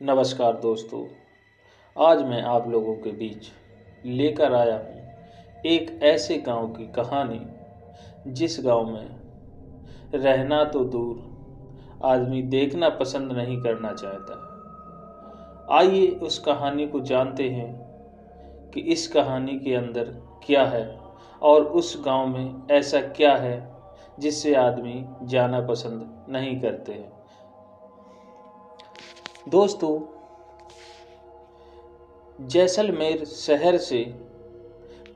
नमस्कार दोस्तों। आज मैं आप लोगों के बीच लेकर आया हूँ एक ऐसे गांव की कहानी जिस गांव में रहना तो दूर आदमी देखना पसंद नहीं करना चाहता। आइए उस कहानी को जानते हैं कि इस कहानी के अंदर क्या है और उस गांव में ऐसा क्या है जिससे आदमी जाना पसंद नहीं करते हैं। दोस्तों, जैसलमेर शहर से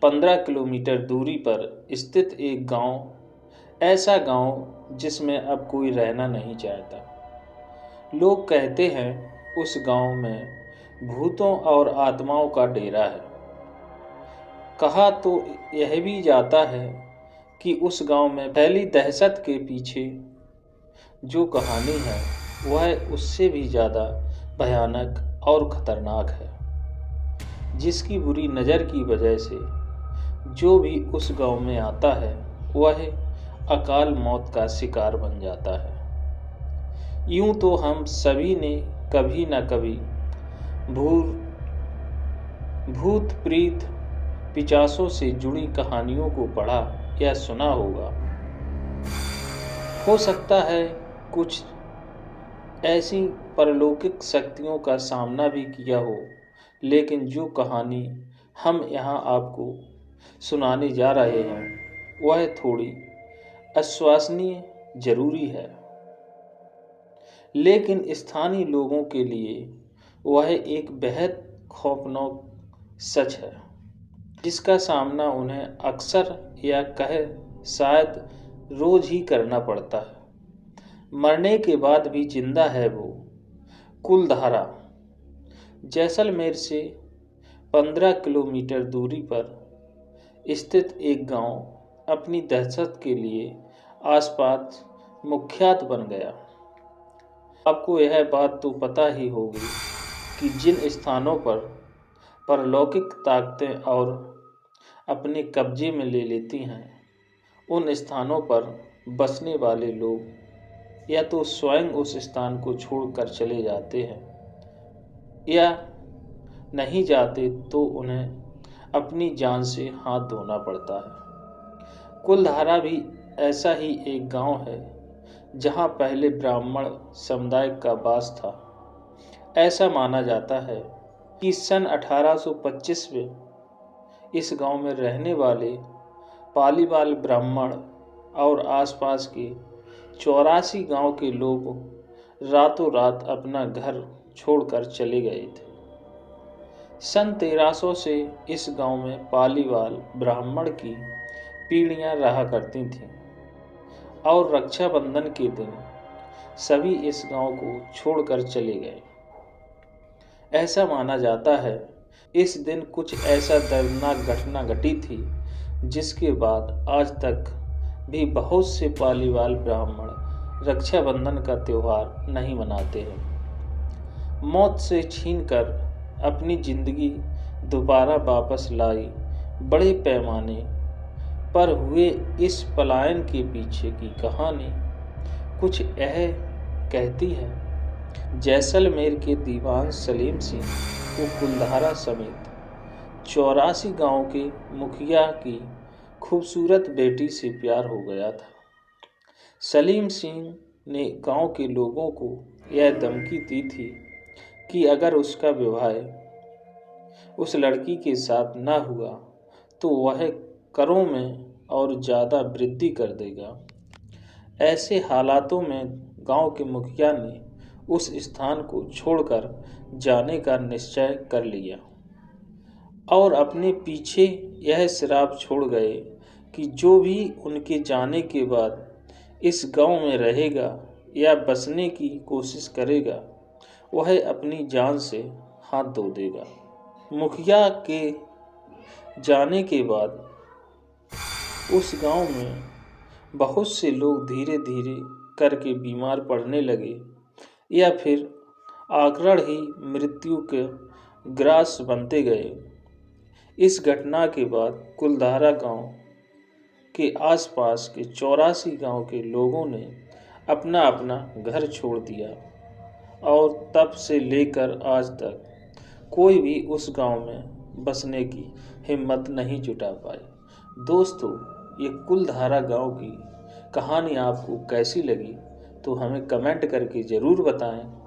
15 किलोमीटर दूरी पर स्थित एक गांव, ऐसा गांव जिसमें अब कोई रहना नहीं चाहता। लोग कहते हैं उस गांव में भूतों और आत्माओं का डेरा है। कहा तो यह भी जाता है कि उस गांव में फैली दहशत के पीछे जो कहानी है वह उससे भी ज़्यादा भयानक और खतरनाक है, जिसकी बुरी नज़र की वजह से जो भी उस गांव में आता है वह अकाल मौत का शिकार बन जाता है। यूं तो हम सभी ने कभी न कभी भूत प्रीत पिशाचों से जुड़ी कहानियों को पढ़ा या सुना होगा। हो सकता है कुछ ऐसी परलौकिक शक्तियों का सामना भी किया हो, लेकिन जो कहानी हम यहाँ आपको सुनाने जा रहे हैं वह थोड़ी अविश्वसनीय जरूरी है, लेकिन स्थानीय लोगों के लिए वह एक बेहद खौफनाक सच है, जिसका सामना उन्हें अक्सर या कहे शायद रोज ही करना पड़ता है। मरने के बाद भी जिंदा है वो कुलधारा। जैसलमेर से 15 किलोमीटर दूरी पर स्थित एक गांव अपनी दहशत के लिए आसपास मुख्यात बन गया। आपको यह बात तो पता ही होगी कि जिन स्थानों पर परलौकिक ताकतें और अपने कब्जे में ले लेती हैं, उन स्थानों पर बसने वाले लोग या तो स्वयं उस स्थान को छोड़कर चले जाते हैं या नहीं जाते तो उन्हें अपनी जान से हाथ धोना पड़ता है। कुलधारा भी ऐसा ही एक गांव है जहां पहले ब्राह्मण समुदाय का वास था। ऐसा माना जाता है कि सन 1825 में इस गांव में रहने वाले पालीवाल ब्राह्मण और आसपास के 84 गांव के लोग रातों रात अपना घर छोड़कर चले गए थे। सन 1300 से इस गांव में पालीवाल ब्राह्मण की पीढ़ियां रहा करती थीं और रक्षाबंधन के दिन सभी इस गांव को छोड़कर चले गए। ऐसा माना जाता है इस दिन कुछ ऐसा दर्दनाक घटना घटी थी जिसके बाद आज तक भी बहुत से पालीवाल ब्राह्मण रक्षाबंधन का त्यौहार नहीं मनाते हैं। मौत से छीनकर अपनी जिंदगी दोबारा वापस लाई बड़े पैमाने पर हुए इस पलायन के पीछे की कहानी कुछ यह कहती है। जैसलमेर के दीवान सलीम सिंह को कुलधारा समेत 84 गांव के मुखिया की खूबसूरत बेटी से प्यार हो गया था। सलीम सिंह ने गांव के लोगों को यह धमकी दी थी कि अगर उसका विवाह उस लड़की के साथ न हुआ तो वह करों में और ज़्यादा वृद्धि कर देगा। ऐसे हालातों में गांव के मुखिया ने उस स्थान को छोड़कर जाने का निश्चय कर लिया और अपने पीछे यह श्राप छोड़ गए कि जो भी उनके जाने के बाद इस गांव में रहेगा या बसने की कोशिश करेगा वह अपनी जान से हाथ धो देगा। मुखिया के जाने के बाद उस गांव में बहुत से लोग धीरे धीरे करके बीमार पड़ने लगे या फिर आकरण ही मृत्यु के ग्रास बनते गए। इस घटना के बाद कुलधारा गांव के आसपास के 84 गांव के लोगों ने अपना अपना घर छोड़ दिया और तब से लेकर आज तक कोई भी उस गांव में बसने की हिम्मत नहीं जुटा पाई। दोस्तों, ये कुलधारा गांव की कहानी आपको कैसी लगी तो हमें कमेंट करके ज़रूर बताएं।